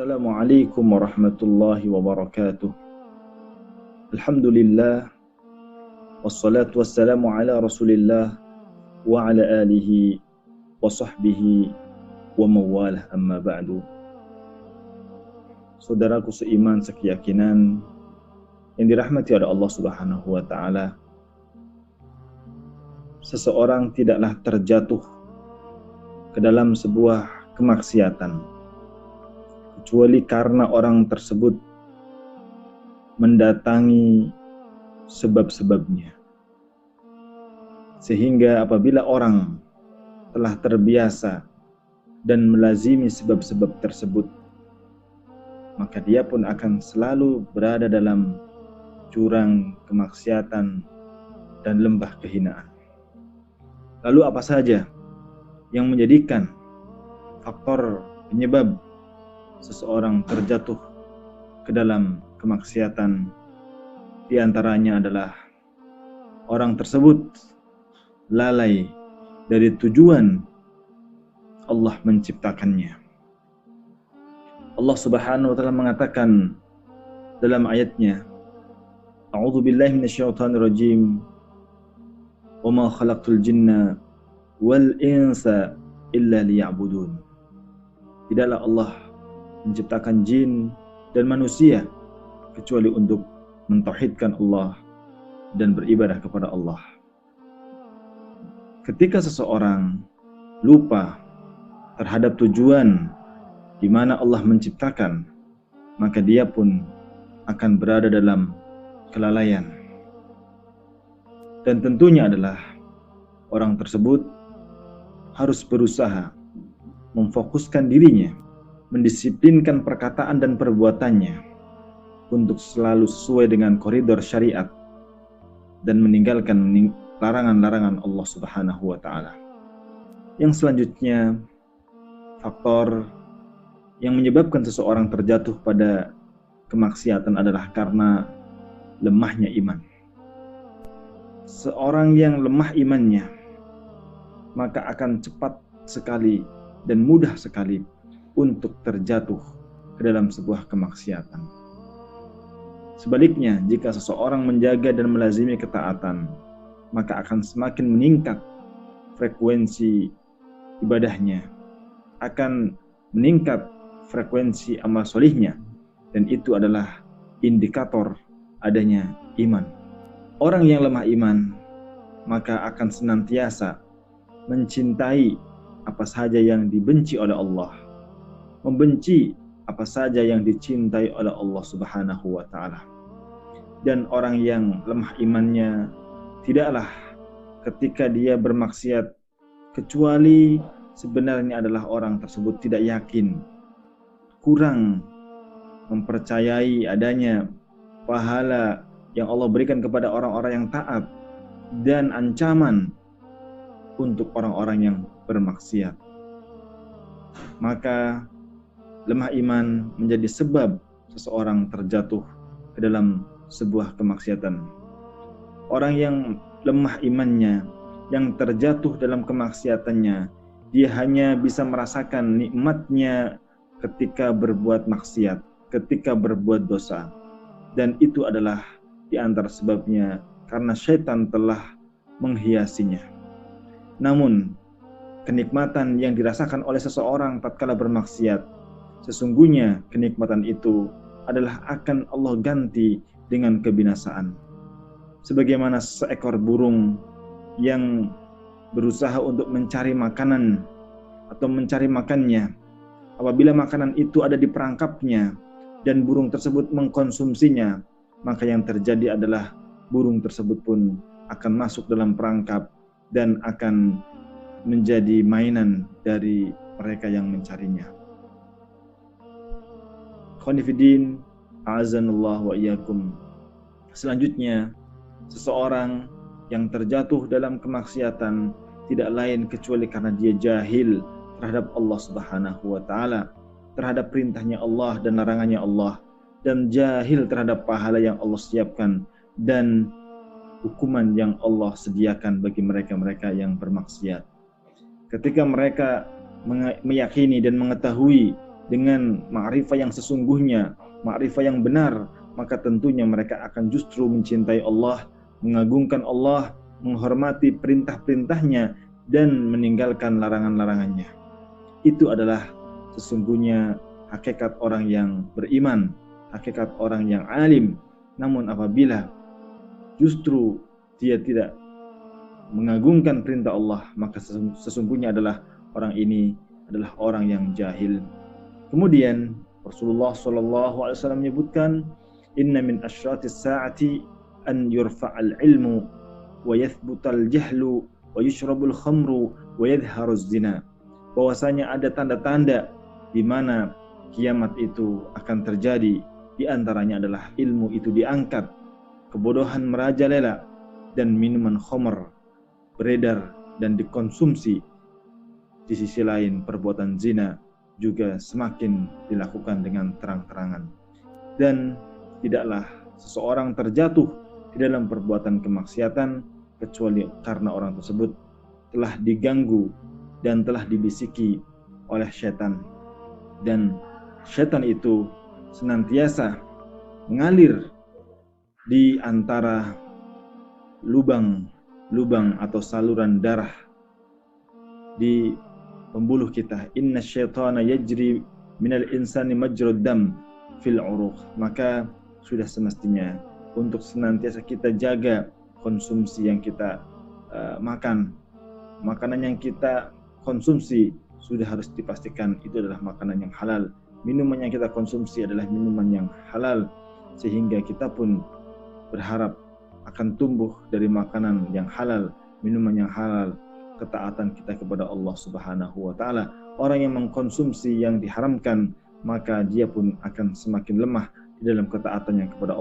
Assalamualaikum warahmatullahi wabarakatuh. Alhamdulillah, wassalatu wassalamu ala rasulillah wa ala alihi wa sahbihi wa mawalah, amma ba'du. Saudaraku seiman sekeyakinan yang dirahmati oleh Allah Subhanahu wa ta'ala, seseorang tidaklah terjatuh ke dalam sebuah kemaksiatan kecuali karena orang tersebut mendatangi sebab-sebabnya. Sehingga apabila orang telah terbiasa dan melazimi sebab-sebab tersebut, maka dia pun akan selalu berada dalam jurang kemaksiatan dan lembah kehinaan. Lalu apa saja yang menjadikan faktor penyebab seseorang terjatuh ke dalam kemaksiatan? Di antaranya adalah orang tersebut lalai dari tujuan Allah menciptakannya. Allah Subhanahu wa ta'ala mengatakan dalam ayatnya, A'udzu billahi minasyaitonir rajim, wa ma khalaqtul jinna wal insa illa liya'budun. Tidaklah Allah menciptakan jin dan manusia kecuali untuk mentauhidkan Allah dan beribadah kepada Allah. Ketika seseorang lupa terhadap tujuan di mana Allah menciptakan, maka dia pun akan berada dalam kelalaian. Dan tentunya adalah orang tersebut harus berusaha memfokuskan dirinya, mendisiplinkan perkataan dan perbuatannya untuk selalu sesuai dengan koridor syariat dan meninggalkan larangan-larangan Allah Subhanahu wa ta'ala. Yang selanjutnya, faktor yang menyebabkan seseorang terjatuh pada kemaksiatan adalah karena lemahnya iman. Seorang yang lemah imannya, maka akan cepat sekali dan mudah sekali untuk terjatuh ke dalam sebuah kemaksiatan. Sebaliknya, jika seseorang menjaga dan melazimi ketaatan, maka akan semakin meningkat frekuensi ibadahnya, akan meningkat frekuensi amal solihnya, dan itu adalah indikator adanya iman. Orang yang lemah iman, maka akan senantiasa mencintai apa saja yang dibenci oleh Allah, membenci apa saja yang dicintai oleh Allah Subhanahu wa ta'ala. Dan orang yang lemah imannya tidaklah ketika dia bermaksiat kecuali sebenarnya adalah orang tersebut tidak yakin, kurang mempercayai adanya pahala yang Allah berikan kepada orang-orang yang taat dan ancaman untuk orang-orang yang bermaksiat. Maka lemah iman menjadi sebab seseorang terjatuh ke dalam sebuah kemaksiatan. Orang yang lemah imannya, yang terjatuh dalam kemaksiatannya, dia hanya bisa merasakan nikmatnya ketika berbuat maksiat, ketika berbuat dosa. Dan itu adalah di antara sebabnya karena syaitan telah menghiasinya. Namun, kenikmatan yang dirasakan oleh seseorang tatkala bermaksiat, sesungguhnya kenikmatan itu adalah akan Allah ganti dengan kebinasaan. Sebagaimana seekor burung yang berusaha untuk mencari makanan atau mencari makannya, apabila makanan itu ada di perangkapnya dan burung tersebut mengkonsumsinya, maka yang terjadi adalah burung tersebut pun akan masuk dalam perangkap dan akan menjadi mainan dari mereka yang mencarinya. Khonifidin, a'azanullah wa iyyakum. Selanjutnya, seseorang yang terjatuh dalam kemaksiatan tidak lain kecuali karena dia jahil terhadap Allah Subhanahu wa ta'ala, terhadap perintahnya Allah dan larangannya Allah, dan jahil terhadap pahala yang Allah siapkan dan hukuman yang Allah sediakan bagi mereka-mereka yang bermaksiat. Ketika mereka meyakini dan mengetahui dengan ma'rifah yang sesungguhnya, ma'rifah yang benar, maka tentunya mereka akan justru mencintai Allah, mengagungkan Allah, menghormati perintah-perintahnya, dan meninggalkan larangan-larangannya. Itu adalah sesungguhnya hakikat orang yang beriman, hakikat orang yang alim. Namun apabila justru dia tidak mengagungkan perintah Allah, maka sesungguhnya adalah orang ini adalah orang yang jahil. Kemudian Rasulullah SAW menyebutkan, inna min asyratis sa'ati an yurfa'al ilmu wa yathbutal jahlu wa yushrabul khamru wa yadharuz zina. Bahwasanya ada tanda-tanda di mana kiamat itu akan terjadi. Di antaranya adalah ilmu itu diangkat, kebodohan merajalela, dan minuman khamr beredar dan dikonsumsi. Di sisi lain perbuatan zina juga semakin dilakukan dengan terang-terangan. Dan tidaklah seseorang terjatuh di dalam perbuatan kemaksiatan kecuali karena orang tersebut telah diganggu dan telah dibisiki oleh setan. Dan setan itu senantiasa mengalir di antara lubang atau saluran darah di pembuluh kita. Inna syaitana yajri minal insani majrad dam fil uruq. Maka sudah semestinya untuk senantiasa kita jaga konsumsi yang kita makan. Makanan yang kita konsumsi sudah harus dipastikan itu adalah makanan yang halal. Minuman yang kita konsumsi adalah minuman yang halal, sehingga kita pun berharap akan tumbuh dari makanan yang halal, minuman yang halal, ketaatan kita kepada Allah Subhanahu wa taala. Orang yang mengkonsumsi yang diharamkan, maka dia pun akan semakin lemah di dalam ketaatannya kepada Allah.